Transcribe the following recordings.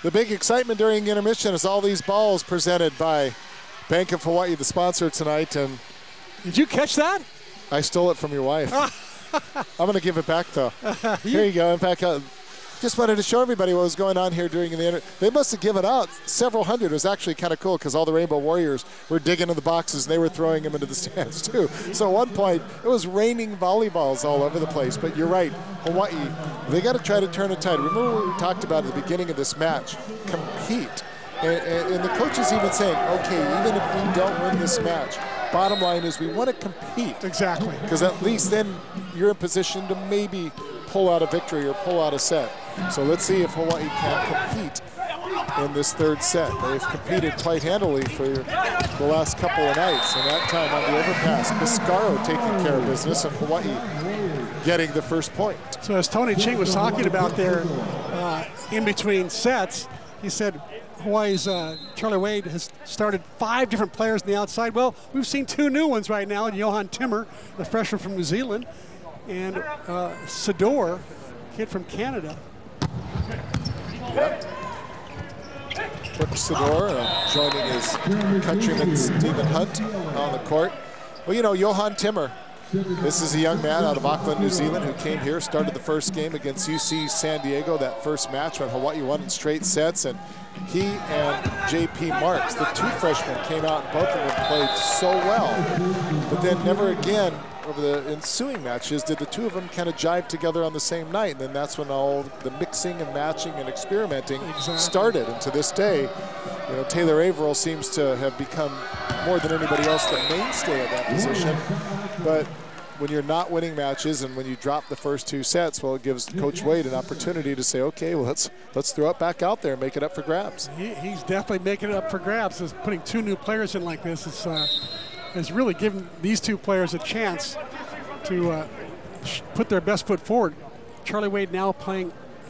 The big excitement during intermission is all these balls presented by Bank of Hawaii, the sponsor tonight. And did you catch that? I stole it from your wife. I'm going to give it back, though. Here you go. In fact, just wanted to show everybody what was going on here during the They must have given out several hundred. It was actually kind of cool because all the Rainbow Warriors were digging in the boxes and they were throwing them into the stands too. So at one point, it was raining volleyballs all over the place. But you're right, Hawaii, they got to try to turn it tide. Remember what we talked about at the beginning of this match? Compete. And the coach is even saying, okay, even if we don't win this match, bottom line is we want to compete. Exactly. Because at least then you're in position to maybe pull out a victory or pull out a set. So let's see if Hawaii can compete in this third set. They've competed quite handily for the last couple of nights, and that time on the overpass, Biscaro taking care of business and Hawaii getting the first point. So as Tony Ching was talking about there in between sets, he said Hawaii's Charlie Wade has started 5 different players on the outside. Well, we've seen 2 new ones right now, Johan Timmer, the freshman from New Zealand, and Sador, kid from Canada. Yep. Brooke Sador joining his countryman Stephen Hunt on the court. Well, you know, Johan Timmer, this is a young man out of Auckland, New Zealand, who came here, started the first game against UC San Diego, that first match when Hawaii won in straight sets, and he and J.P. Marks, the 2 freshmen, came out and both of them played so well. But then never again over the ensuing matches did the 2 of them kind of jive together on the same night. And then that's when all the mixing and matching and experimenting started. And to this day, you know, Taylor Averill seems to have become more than anybody else the mainstay of that position. But when you're not winning matches and when you drop the first 2 sets, well, it gives Coach Wade an opportunity to say, okay, well, let's throw it back out there and make it up for grabs. He's definitely making it up for grabs. Is putting 2 new players in like this is really giving these 2 players a chance to put their best foot forward. Charlie Wade now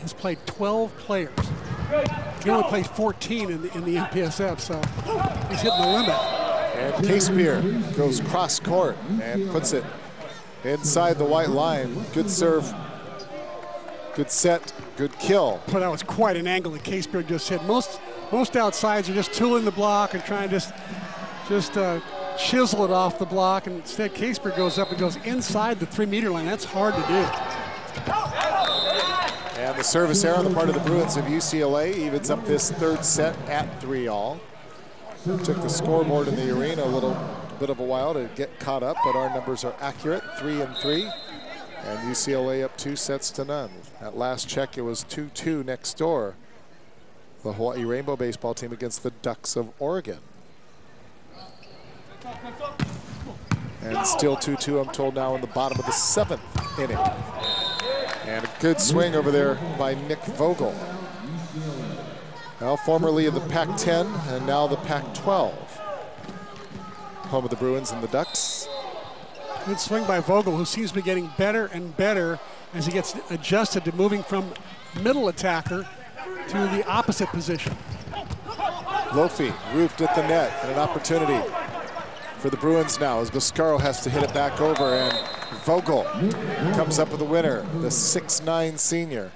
has played 12 players. He only plays 14 in the MPSF, so he's hitting the limit. And K-Spear goes cross court and puts it inside the white line. Good serve, good set, good kill. Well, that was quite an angle that K-Spear just hit. Most outsides are just tooling the block and trying to just chisel it off the block, and instead K-Spear goes up and goes inside the 3-meter line. That's hard to do. And the service error on the part of the Bruins of UCLA evens up this third set at 3-all. Took the scoreboard in the arena a little bit of a while to get caught up, but our numbers are accurate, 3-3. And UCLA up 2-0. At last check, it was 2-2 next door. The Hawaii Rainbow baseball team against the Ducks of Oregon. And still 2-2, I'm told, now in the bottom of the 7th inning. And a good swing over there by Nick Vogel. Now formerly of the Pac-10 and now the Pac-12. Home of the Bruins and the Ducks. Good swing by Vogel, who seems to be getting better and better as he gets adjusted to moving from middle attacker to the opposite position. Lofi roofed at the net, and an opportunity for the Bruins now as Biscaro has to hit it back over, and Vogel comes up with the winner, the 6'9" senior.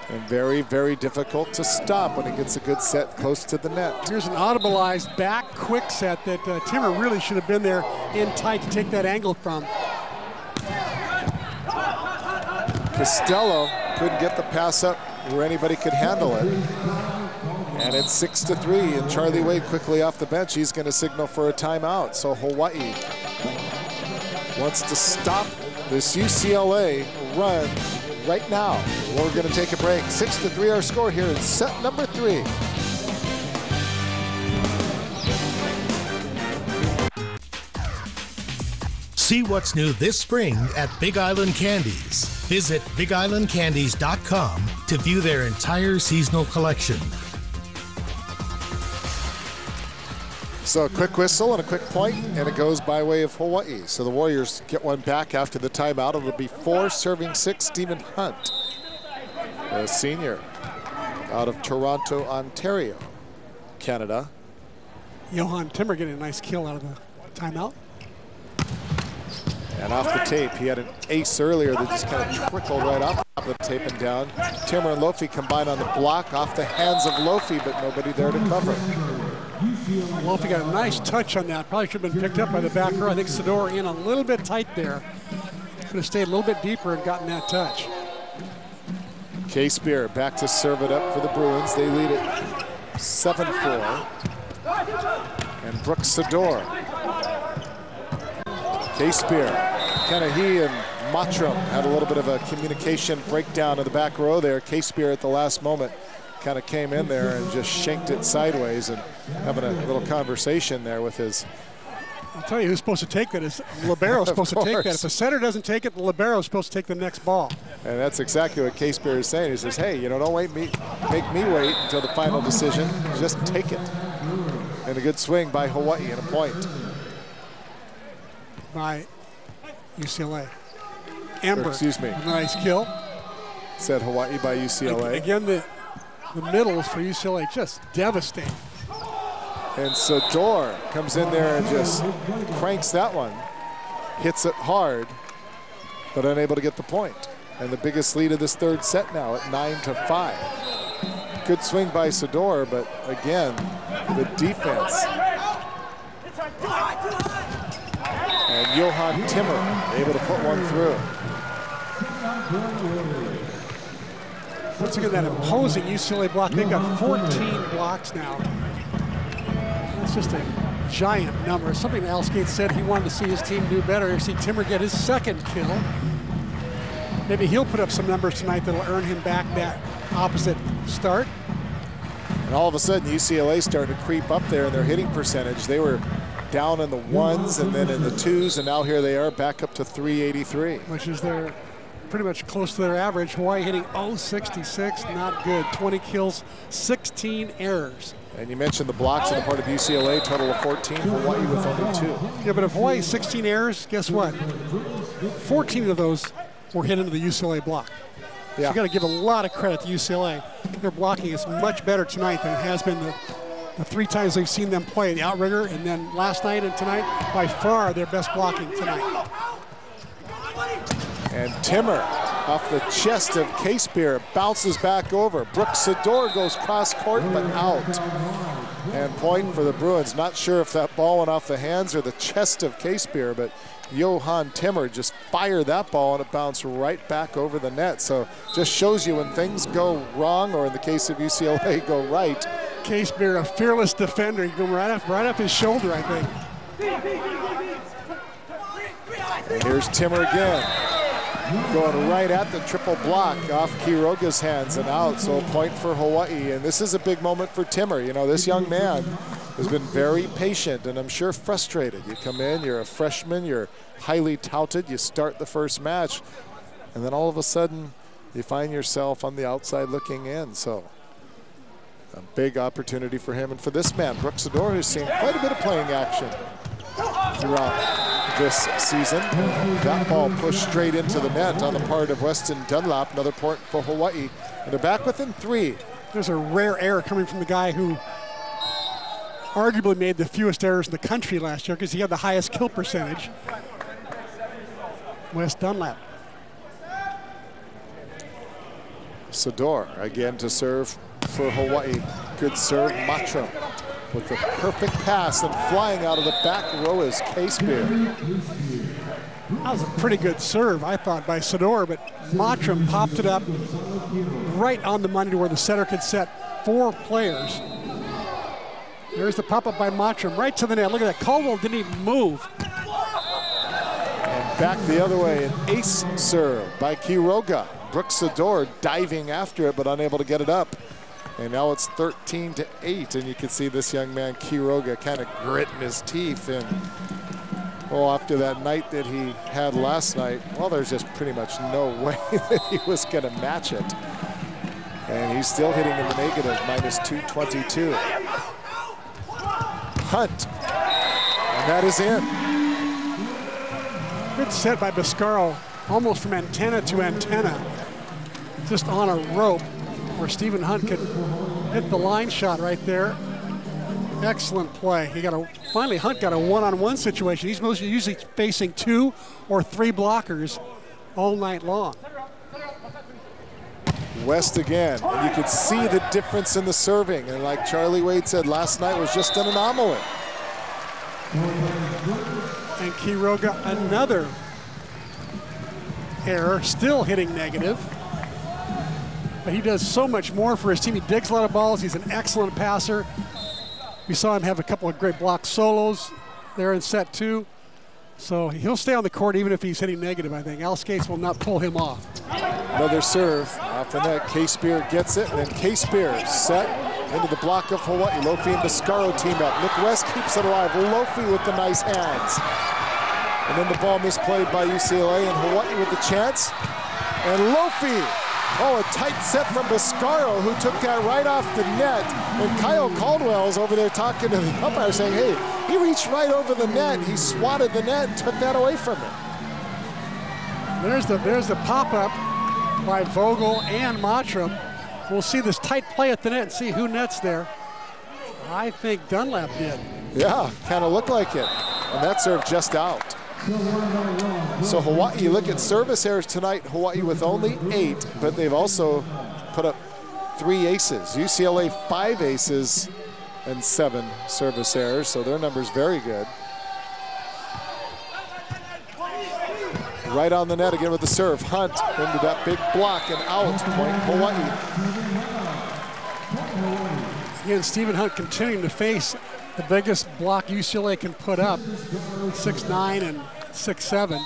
And very, very difficult to stop when he gets a good set close to the net. Here's an audibleized back quick set that Timmer really should have been there in tight to take that angle from. Costello couldn't get the pass up where anybody could handle it. And it's 6-3, and Charlie Wade quickly off the bench. He's going to signal for a timeout. So Hawaii wants to stop this UCLA run right now. We're going to take a break. 6-3 our score here in set number 3. See what's new this spring at Big Island Candies. Visit BigIslandCandies.com to view their entire seasonal collection. So a quick whistle and a quick point, and it goes by way of Hawaii. So the Warriors get one back after the timeout. It'll be 4 serving 6, Stephen Hunt, a senior out of Toronto, Ontario, Canada. Johan Timmer getting a nice kill out of the timeout. And off the tape, he had an ace earlier that just kind of trickled right off Auckland taping down. Timmer and Lofi combine on the block off the hands of Lofi, but nobody there to cover. Lofi got a nice touch on that. Probably should have been picked up by the back row. I think Sador in a little bit tight there. Could have stayed a little bit deeper and gotten that touch. K-Spear back to serve it up for the Bruins. They lead it 7-4. And Brooks Sador. K-Spear, kind of he and Mottram had a little bit of a communication breakdown in the back row there. K-Spear at the last moment kind of came in there and just shanked it sideways and having a little conversation there with his. I'll tell you who's supposed to take that is libero supposed to take that. If the setter doesn't take it, the libero is supposed to take the next ball. And that's exactly what K-Spear is saying. He says, hey, you know, don't make me wait until the final decision. Just take it. And a good swing by Hawaii and a point. By UCLA. Amber. Excuse me. Nice kill. Said Hawaii by UCLA. Again, the middles for UCLA just devastating. And Sador comes in there and just cranks that one. Hits it hard, but unable to get the point. And the biggest lead of this third set now at 9-5. Good swing by Sador, but again, the defense. And Johan Timmer able to put one through. Once again, that imposing UCLA block. They've got 14 blocks now. It's just a giant number. Something Al Skate said he wanted to see his team do better. See Timmer get his second kill. Maybe he'll put up some numbers tonight that'll earn him back that opposite start. And all of a sudden, UCLA started to creep up there in their hitting percentage. They were down in the ones and then in the twos, and now here they are back up to 383. Which is their pretty much close to their average. Hawaii hitting 0.66, not good. 20 kills, 16 errors. And you mentioned the blocks on the part of UCLA, total of 14, Hawaii with only 2. Yeah, but if Hawaii 16 errors, guess what? 14 of those were hit into the UCLA block. So you got to give a lot of credit to UCLA. Their blocking is much better tonight than it has been the 3 times we've seen them play, the outrigger, and then last night and tonight, by far their best blocking tonight. And Timmer off the chest of K-Spear bounces back over. Brooks Sador goes cross court but out. And point for the Bruins. Not sure if that ball went off the hands or the chest of K-Spear, but Johan Timmer just fired that ball and it bounced right back over the net. So just shows you when things go wrong, or in the case of UCLA, go right. K-Spear, a fearless defender. He go right up his shoulder, I think. And here's Timmer again. Going right at the triple block off Quiroga's hands and out, so a point for Hawaii. And this is a big moment for Timmer. You know, this young man has been very patient and I'm sure frustrated. You come in, you're a freshman, you're highly touted, you start the first match, and then all of a sudden you find yourself on the outside looking in. So a big opportunity for him and for this man, Brooks Sador, who's seen quite a bit of playing action throughout this season. That ball pushed straight into the net on the part of Weston Dunlap. Another point for Hawaii. And they're back within 3. There's a rare error coming from the guy who arguably made the fewest errors in the country last year because he had the highest kill percentage. Wes Dunlap. Sador again to serve for Hawaii. Good serve, Mottram with the perfect pass, and flying out of the back row is K-Spear. That was a pretty good serve, I thought, by Sador, but Mottram popped it up right on the money to where the setter could set 4 players. There's the pop-up by Mottram right to the net. Look at that. Caldwell didn't even move. And back the other way, an ace serve by Quiroga. Brooks Sador diving after it, but unable to get it up. And now it's 13-8, and you can see this young man, Quiroga, kind of gritting his teeth. And, well, after that night that he had last night, well, there's just pretty much no way that he was going to match it. And he's still hitting in the negative, minus 222. Hunt, and that is in. Good set by Biscaro, almost from antenna to antenna, just on a rope, where Stephen Hunt could hit the line shot right there. Excellent play. Finally Hunt got a one-on-one situation. He's usually facing 2 or 3 blockers all night long. West again, and you could see the difference in the serving. And like Charlie Wade said, last night was just an anomaly. And Quiroga, another error, still hitting negative. But he does so much more for his team. He digs a lot of balls. He's an excellent passer. We saw him have a couple of great block solos there in set 2. So he'll stay on the court even if he's hitting negative, I think. Al Skates will not pull him off. Another serve off the net. K-Spear gets it, and then K-Spear set into the block of Hawaii. Lofi and Biscaro team up. Nick West keeps it alive. Lofi with the nice hands. And then the ball misplayed by UCLA, and Hawaii with the chance. And Lofi, oh, a tight set from Biscaro, who took that right off the net. And Kyle Caldwell's over there talking to the umpire saying, hey, he reached right over the net. He swatted the net and took that away from him. There's the pop-up by Vogel and Mottram. We'll see this tight play at the net and see who nets there. I think Dunlap did. Yeah, kind of looked like it. And that serve just out. So Hawaii, look at service errors tonight. Hawaii with only 8, but they've also put up 3 aces. UCLA 5 aces and 7 service errors, so their number's very good. Right on the net again with the serve. Hunt into that big block and out. Point Hawaii. Again, Stephen Hunt continuing to face the biggest block UCLA can put up, 6'9" and 6'7".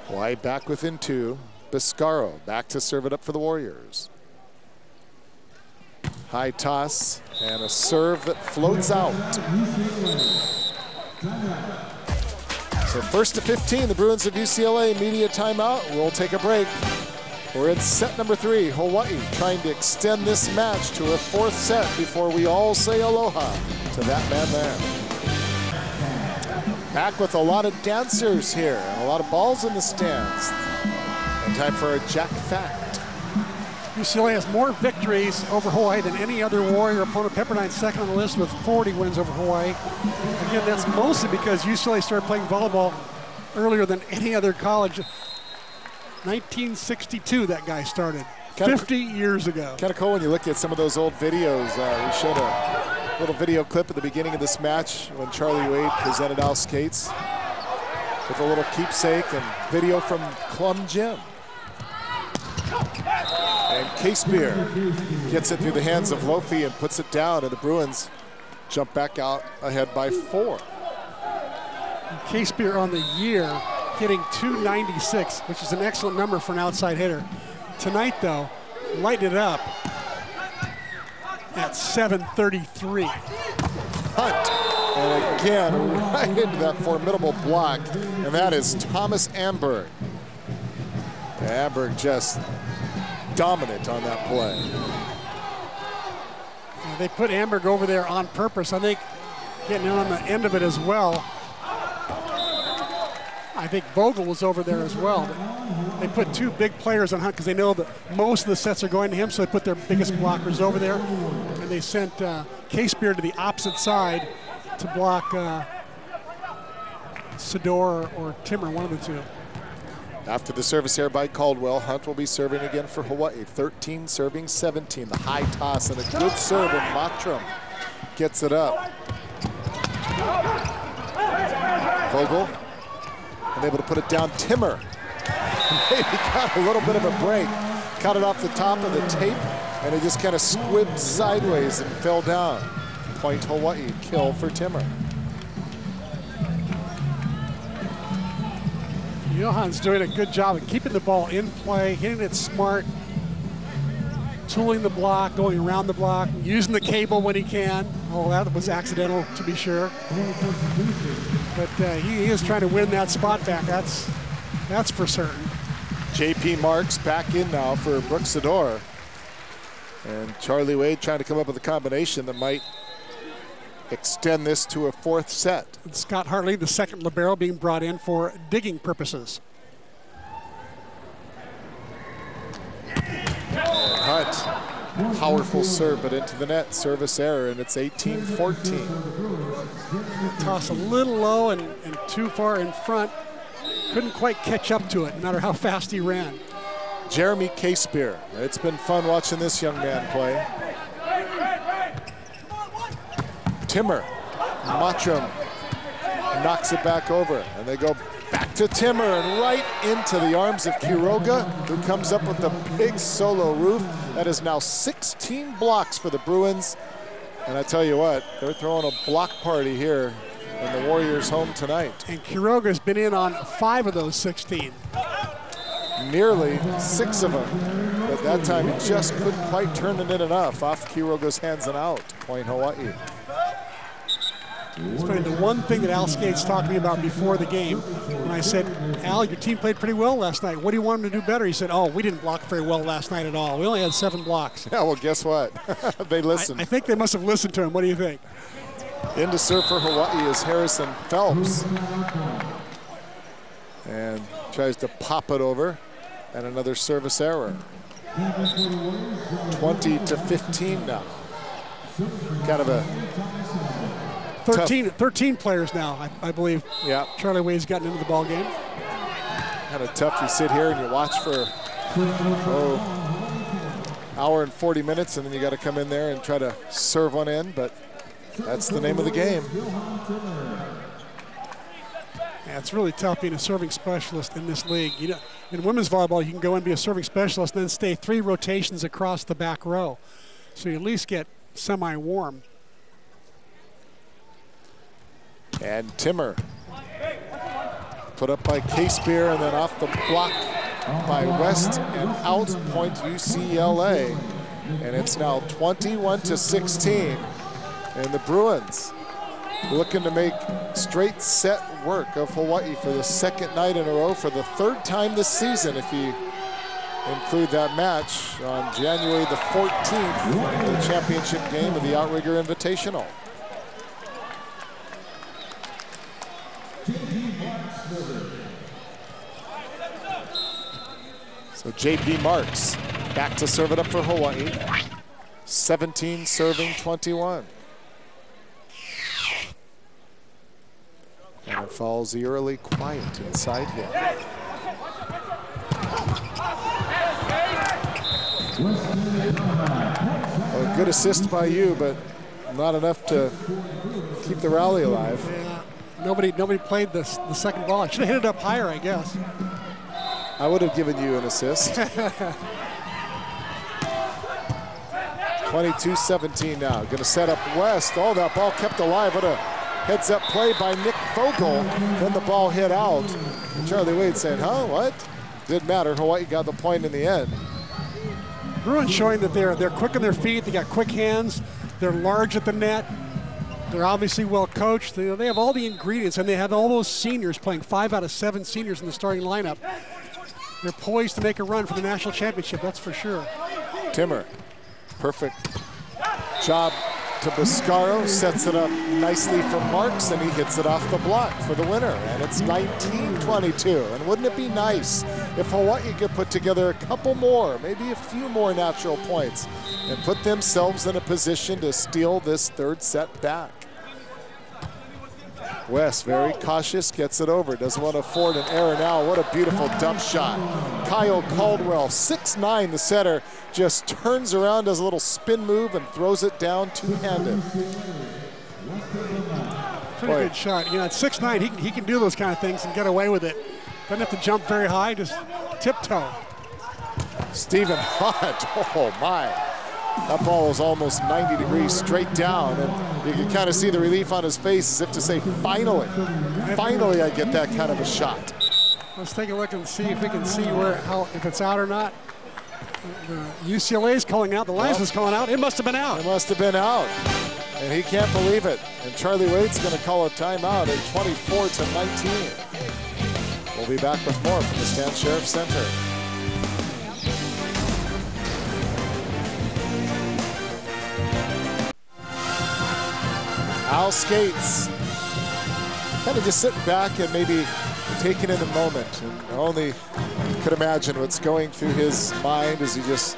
Hawaii back within 2. Biscaro back to serve it up for the Warriors. High toss and a serve that floats out. So 1st to 15, the Bruins of UCLA, media timeout. We'll take a break. We're in set number 3. Hawaii trying to extend this match to a 4th set before we all say aloha to that man there. Back with a lot of dancers here and a lot of balls in the stands. And time for a Jack Fact. UCLA has more victories over Hawaii than any other Warrior opponent. Pepperdine's second on the list with 40 wins over Hawaii. Again, that's mostly because UCLA started playing volleyball earlier than any other college. 1962 that guy started, 50 years ago. Kind of cool when you look at some of those old videos. We showed a little video clip at the beginning of this match when Charlie Wade presented Al Skates with a little keepsake and video from Clum Gym. And K-Spear gets it through the hands of Lofi and puts it down, and the Bruins jump back out ahead by 4. K-Spear on the year hitting 296, which is an excellent number for an outside hitter. Tonight, though, lighting it up at 733. Hunt, and again, right into that formidable block, and that is Thomas Amberg. Amberg just dominant on that play. Yeah, they put Amberg over there on purpose. I think getting in on the end of it as well. I think Vogel was over there as well. But they put 2 big players on Hunt because they know that most of the sets are going to him, so they put their biggest blockers over there. And they sent K-Spear to the opposite side to block Sador or Timmer, one of the 2. After the service error by Caldwell, Hunt will be serving again for Hawaii. 13 serving 17. The high toss and a good serve, and Mottram gets it up. Vogel unable to put it down. Timmer maybe got a little bit of a break. Cut it off the top of the tape, and it just kind of squibbed sideways and fell down. Point Hawaii, kill for Timmer. Johan's doing a good job of keeping the ball in play, hitting it smart, tooling the block, going around the block, using the cable when he can. Oh, that was accidental, to be sure. But he is trying to win that spot back. That's for certain. J.P. Marks back in now for Brooks Sador. And Charlie Wade trying to come up with a combination that might extend this to a 4th set. And Scott Hartley, the second libero, being brought in for digging purposes. And Hunt, powerful serve, but into the net. Service error, and it's 18-14. Toss a little low and too far in front. couldn't quite catch up to it, no matter how fast he ran. Jeremy K-Spear. It's been fun watching this young man play. Timmer, Matram knocks it back over, and they go back to Timmer and right into the arms of Quiroga, who comes up with the big solo roof. That is now 16 blocks for the Bruins. And I tell you what, they're throwing a block party here in the Warriors' home tonight. And Quiroga's been in on 5 of those 16. Nearly 6 of them, but that time he just couldn't quite turn it in enough off Quiroga's hands and out. Point Hawaii. It's funny, the one thing that Al Skates talked to me about before the game, when I said, Al, your team played pretty well last night. What do you want them to do better? He said, oh, we didn't block very well last night at all. We only had 7 blocks. Yeah, well, guess what? They listened. I think they must have listened to him. What do you think? In to serve for Hawaii is Harrison Phelps. And tries to pop it over. And another service error. 20-15 now. Kind of a 13 players now, I believe. Yeah. Charlie Wade's gotten into the ball game. Kind of tough. You sit here and you watch for hour and 40 minutes, and then you got to come in there and try to serve one in. But that's the name of the game. Yeah, it's really tough being a serving specialist in this league. You know, in women's volleyball, you can go and be a serving specialist and then stay 3 rotations across the back row. So you at least get semi-warm. And Timmer put up by K-Spear and then off the block by West and out. Point UCLA. And it's now 21-16. And the Bruins looking to make straight set work of Hawaii for the 2nd night in a row, for the 3rd time this season, if you include that match on January the 14th, the championship game of the Outrigger Invitational. So JP Marks back to serve it up for Hawaii. 17 serving 21. And it falls eerily quiet inside him. A good assist by you, but not enough to keep the rally alive. Yeah, nobody played the second ball. I should have hit it up higher, I guess. I would have given you an assist. 22-17 now. Going to set up West. Oh, that ball kept alive. What a heads-up play by Nick Vogel. Then the ball hit out. And Charlie Wade saying, huh, what? Didn't matter. Hawaii got the point in the end. Bruins showing that they're quick on their feet. They got quick hands. They're large at the net. They're obviously well coached. They have all the ingredients, and they have all those seniors playing. 5 out of 7 seniors in the starting lineup. They're poised to make a run for the national championship, that's for sure. Timmer, perfect job to Biscaro, sets it up nicely for Marks, and he hits it off the block for the winner. And it's 19-22. And wouldn't it be nice if Hawaii could put together a couple more, maybe a few more natural points, and put themselves in a position to steal this 3rd set back. West, very cautious, gets it over. Doesn't want to afford an error now. What a beautiful dump shot. Kyle Caldwell, 6'9", the setter, just turns around, does a little spin move, and throws it down two-handed. Pretty good shot. You know, at 6'9", he can do those kind of things and get away with it. Doesn't have to jump very high, just tiptoe. Stephen Hunt, oh my. That ball was almost 90 degrees straight down, and you can kind of see the relief on his face as if to say, finally, finally I get that kind of a shot. Let's take a look and see if we can see if it's out or not. UCLA's calling out, the linesman's calling out. It must have been out. It must have been out, and he can't believe it. And Charlie Wade's going to call a timeout at 24-19. We'll be back with more from the Stan Sheriff Center. Al Skates kind of just sitting back and maybe taking in the moment. And I only could imagine what's going through his mind as he just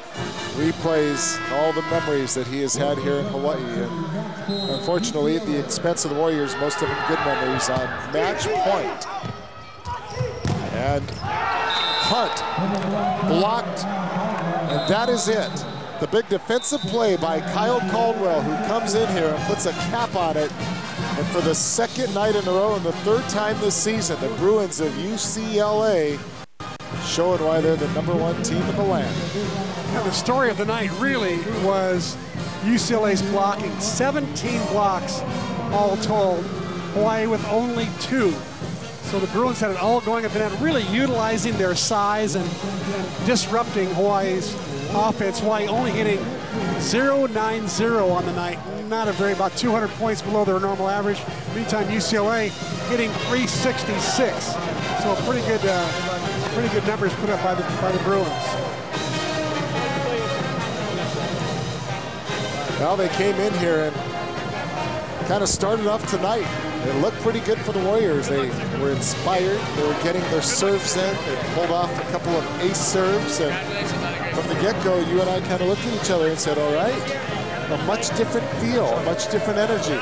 replays all the memories that he has had here in Hawaii. And unfortunately, at the expense of the Warriors, most of them good memories on match point. And Hunt blocked, and that is it. The big defensive play by Kyle Caldwell, who comes in here and puts a cap on it. And for the second night in a row and the third time this season, the Bruins of UCLA showing why they're the #1 team in the land. Now, the story of the night really was UCLA's blocking. 17 blocks all told, Hawaii with only 2. So the Bruins had it all going at the net, really utilizing their size and disrupting Hawaii's offense. Hawaii only hitting .090 on the night, not about 200 points below their normal average. Meantime, UCLA hitting .366. So pretty good numbers put up by the Bruins. Well, they came in here and kind of started off tonight. It looked pretty good for the Warriors. They were inspired. They were getting their serves in. They pulled off a couple of ace serves. And from the get-go, you and I kind of looked at each other and said, all right, a much different feel, a much different energy.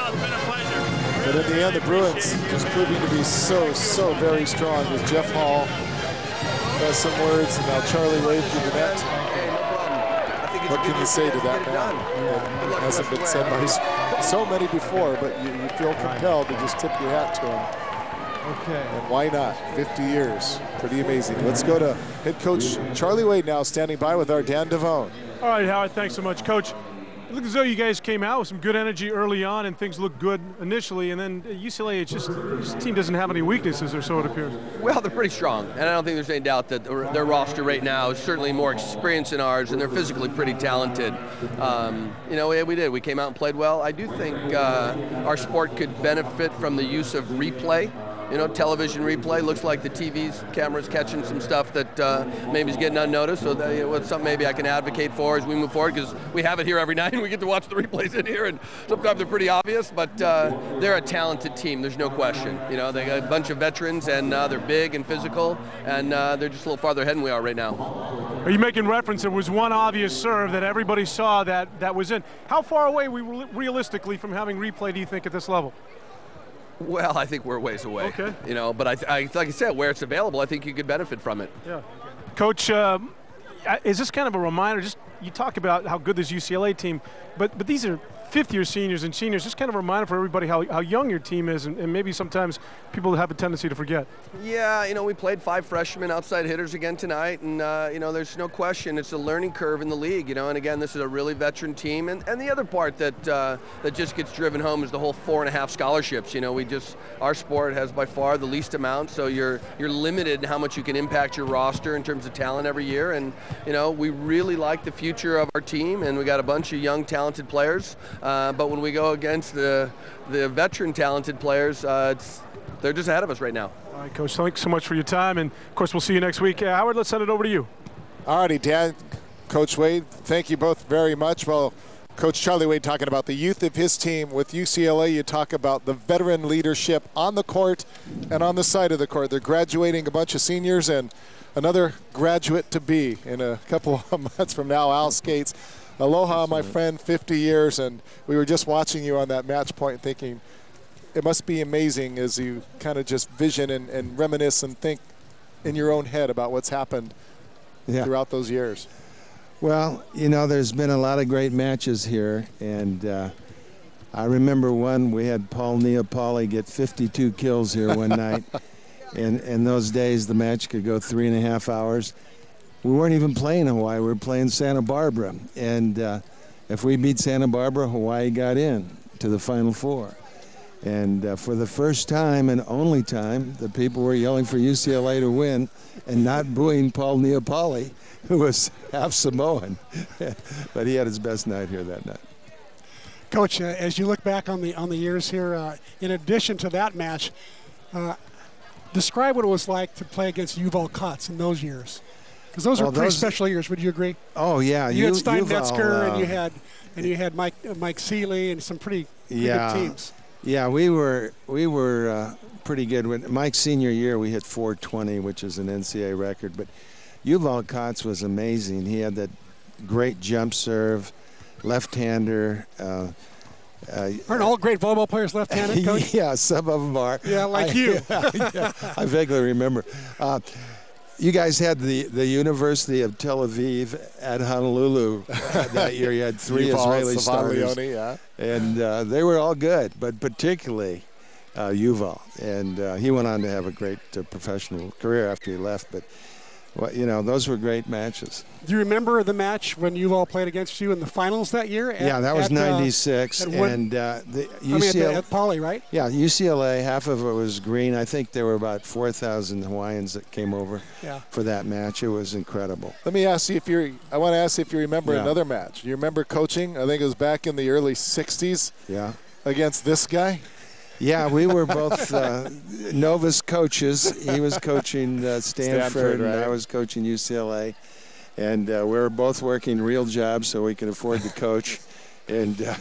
But in the end, the Bruins just proving to be so very strong with Jeff Hall. Has some words, and now Charlie Wade through the net. What can you say to that man? It hasn't been said by so many before, but you feel compelled to just tip your hat to him. Okay. And why not? 50 years. Pretty amazing. Let's go to head coach Charlie Wade now, standing by with our Dan Devone. All right, Howard, thanks so much. Coach, it looked as though you guys came out with some good energy early on and things looked good initially, and then UCLA, this team doesn't have any weaknesses, or so it appears. Well, they're pretty strong, and I don't think there's any doubt that their roster right now is certainly more experienced than ours, and they're physically pretty talented. You know, we came out and played well. I do think our sport could benefit from the use of replay. You know, television replay. Looks like the TV's camera's catching some stuff that maybe is getting unnoticed. So that's something maybe I can advocate for as we move forward, because we have it here every night and we get to watch the replays in here, and sometimes they're pretty obvious, but they're a talented team. There's no question. You know, they got a bunch of veterans, and they're big and physical, and they're just a little farther ahead than we are right now. Are you making reference? There was one obvious serve that everybody saw that was in. How far away are we realistically from having replay, do you think, at this level? Well, I think we're a ways away. Okay. You know, but I like I said, where it's available, I think you could benefit from it. Yeah. Coach, is this kind of a reminder? Just you talk about how good this UCLA team, but these are fifth-year seniors and seniors. Just kind of a reminder for everybody how young your team is, and maybe sometimes people have a tendency to forget. Yeah, you know, we played 5 freshmen outside hitters again tonight, and you know, there's no question it's a learning curve in the league. You know, and again, this is a really veteran team, and the other part that that just gets driven home is the whole 4.5 scholarships. You know, our sport has by far the least amount, so you're limited in how much you can impact your roster in terms of talent every year, and you know, we really like the future of our team, and we got a bunch of young talented players. But when we go against the veteran talented players, they're just ahead of us right now. All right, Coach, thanks so much for your time, and of course we'll see you next week. Howard, let's send it over to you. All righty, Dan, Coach Wade, thank you both very much. Well, Coach Charlie Wade talking about the youth of his team. With UCLA, you talk about the veteran leadership on the court and on the side of the court. They're graduating a bunch of seniors, and another graduate to be in a couple of months from now. Al skates. Aloha, my friend, 50 years, and we were just watching you on that match point thinking it must be amazing as you kind of just vision and reminisce and think in your own head about what's happened throughout those years. Well, you know, there's been a lot of great matches here, and I remember one, we had Paul Neapoli get 52 kills here one night. And in those days, the match could go 3.5 hours. We weren't even playing Hawaii, we were playing Santa Barbara. And if we beat Santa Barbara, Hawaii got in to the Final Four. And for the first time and only time, the people were yelling for UCLA to win and not booing Paul Neapoli, who was half Samoan. But he had his best night here that night. Coach, as you look back on the years here, in addition to that match, describe what it was like to play against Yuval Kotz in those years. Because those were pretty special years. Would you agree? Oh yeah, you had Steinmetzger and you had Mike Seeley and some pretty good teams. Yeah, we were pretty good. When Mike's senior year, we hit .420, which is an NCAA record. But Yuval Kotz was amazing. He had that great jump serve, left-hander. Aren't all great volleyball players left-handed, Coach? Yeah, some of them are. Yeah, like you. I vaguely remember. You guys had the University of Tel Aviv at Honolulu that year. You had 3 Israeli starters. Leone, yeah. And they were all good, but particularly Yuval. And he went on to have a great professional career after he left. But, well, you know, those were great matches. Do you remember the match when Yuval played against you in the finals that year? Yeah, that was 96. And the UCLA, at Poly, right? Yeah, UCLA, half of it was green. I think there were about 4,000 Hawaiians that came over for that match. It was incredible. Let me ask you I want to ask you if you remember another match. You remember coaching? I think it was back in the early 60s. Yeah. Against this guy? Yeah, we were both novice coaches. He was coaching Stanford, right? and I was coaching UCLA. And we were both working real jobs so we could afford to coach. And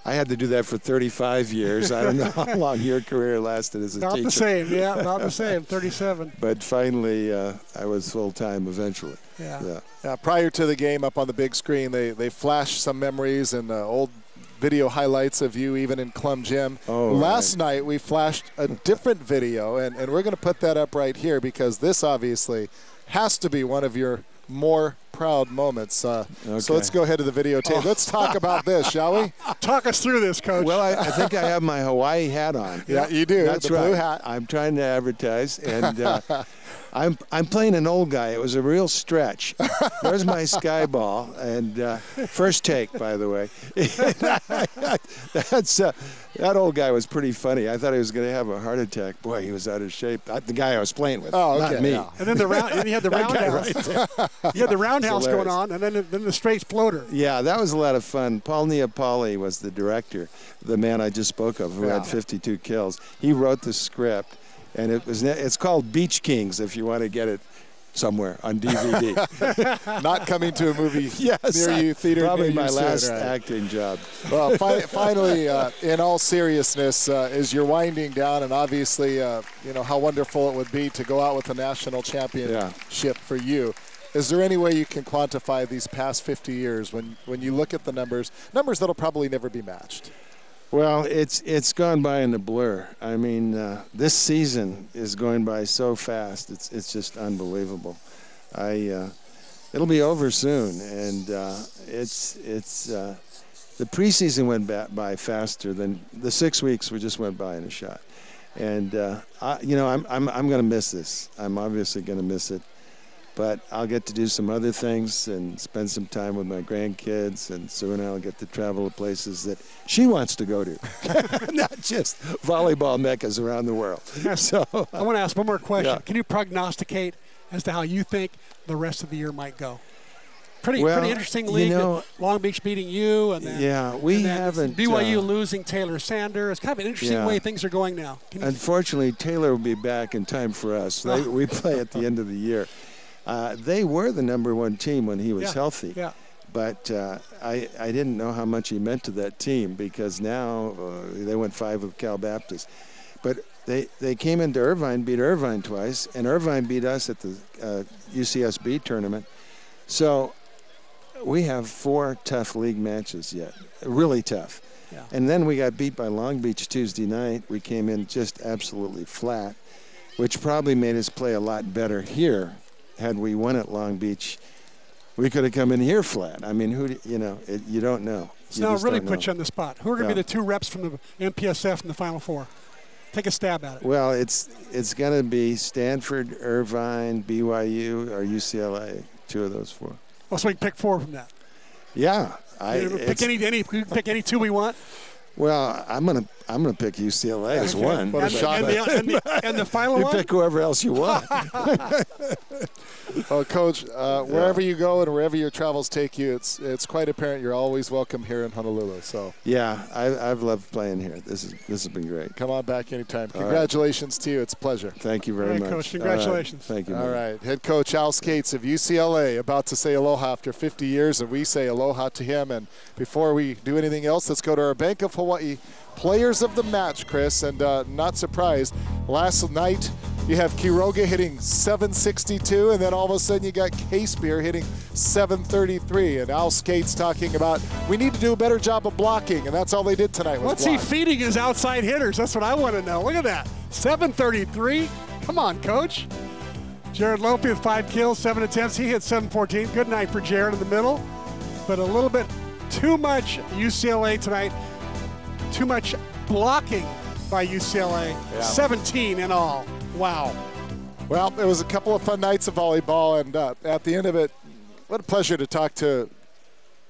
I had to do that for 35 years. I don't know how long your career lasted as a teacher. About the same, about the same, 37. But finally, I was full-time eventually. Yeah. Prior to the game up on the big screen, they flashed some memories and old video highlights of you even in Clum Gym. Last night we flashed a different video, and we're going to put that up right here because this obviously has to be one of your more proud moments. So let's go ahead to the videotape. Let's talk about this, shall we? Talk us through this, Coach. Well, I think I have my Hawaii hat on. Yeah, you do. That's the right. Blue hat. I'm trying to advertise, and I'm playing an old guy. It was a real stretch. There's my sky ball, and first take, by the way. That old guy was pretty funny. I thought he was going to have a heart attack. Boy, he was out of shape. The guy I was playing with, not me. Yeah. And then you had the roundhouse. You had the roundhouse going on, and then the straight floater. Yeah, that was a lot of fun. Paul Nittaidai was the director, the man I just spoke of, who had 52 kills. He wrote the script. And it's called Beach Kings if you want to get it somewhere on DVD. Not coming to a movie near you, theater probably near my you last soon, right? acting job. Well, finally, in all seriousness, as you're winding down, and obviously, you know how wonderful it would be to go out with a national championship for you. Is there any way you can quantify these past 50 years when you look at the numbers that'll probably never be matched? Well, it's gone by in a blur. I mean, this season is going by so fast. It's just unbelievable. It'll be over soon, and the preseason went by faster than the 6 weeks. We just went by in a shot, and I'm going to miss this. I'm obviously going to miss it. But I'll get to do some other things and spend some time with my grandkids, and soon I'll get to travel to places that she wants to go to, not just volleyball meccas around the world. So I want to ask one more question. Yeah. Can you prognosticate as to how you think the rest of the year might go? Pretty interesting league. Long Beach beating you, and then we haven't BYU losing Taylor Sander. It's kind of an interesting way things are going now. Unfortunately, Taylor will be back in time for us. We play at the end of the year. They were the #1 team when he was healthy. Yeah. But I didn't know how much he meant to that team because now they went 5 with Cal Baptist. But they came into Irvine, beat Irvine twice, and Irvine beat us at the UCSB tournament. So we have 4 tough league matches yet, really tough. Yeah. And then we got beat by Long Beach Tuesday night. We came in just absolutely flat, which probably made us play a lot better here. Had we won at Long Beach, we could have come in here flat. I mean, you don't know. So now really put you on the spot. Who are going to be the 2 reps from the MPSF in the Final Four? Take a stab at it. Well, it's going to be Stanford, Irvine, BYU, or UCLA. 2 of those 4. Oh, so we can pick 4 from that. Yeah, pick any 2 we want. Well, I'm gonna pick UCLA as one. And the final you one? You pick whoever else you want. Well, Coach, wherever you go and wherever your travels take you, it's quite apparent you're always welcome here in Honolulu. So yeah, I've loved playing here. This has been great. Come on back anytime. Congratulations to you. It's a pleasure. Thank you very much. Coach, congratulations. Thank you. All right, Head Coach Al Skates of UCLA about to say aloha after 50 years, and we say aloha to him. And before we do anything else, let's go to our Bank of Hawaii Players of the Match, Chris. And not surprised, last night You have Quiroga hitting 762, and then all of a sudden you got K-Spear hitting 733. And Al Skates talking about, we need to do a better job of blocking, and that's all they did tonight. What's he feeding his outside hitters? That's what I want to know. Look at that. 733. Come on, coach. Jared Lope with 5 kills, 7 attempts. He hit 714. Good night for Jared in the middle. But a little bit too much UCLA tonight. Too much blocking by UCLA. Yeah. 17 in all. Wow. Well, it was a couple of fun nights of volleyball, and at the end of it, what a pleasure to talk to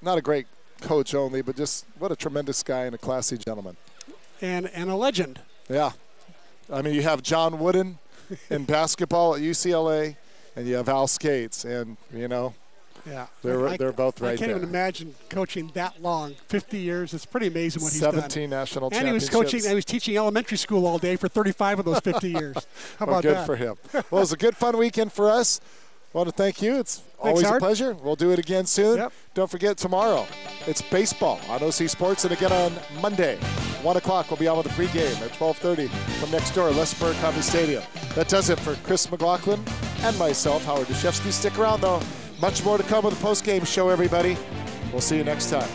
not a great coach only, but just what a tremendous guy and a classy gentleman. And a legend. Yeah. I mean, you have John Wooden in basketball at UCLA, and you have Al Skates, and, you know, yeah, they're both right there. I can't even imagine coaching that long, 50 years. It's pretty amazing what he's done. 17 national championships. And he was teaching elementary school all day for 35 of those 50 years. How about good that? For him. Well, it was a good, fun weekend for us. I want to thank you. It's always a pleasure. We'll do it again soon. Yep. Don't forget, tomorrow it's baseball on OC Sports, and again on Monday, 1 o'clock, we'll be on with the pregame at 12:30 from next door, Lessburg Coffee Stadium. That does it for Chris McLaughlin and myself, Howard Dushevsky. Stick around, though. Much more to come with the postgame show, everybody. We'll see you next time.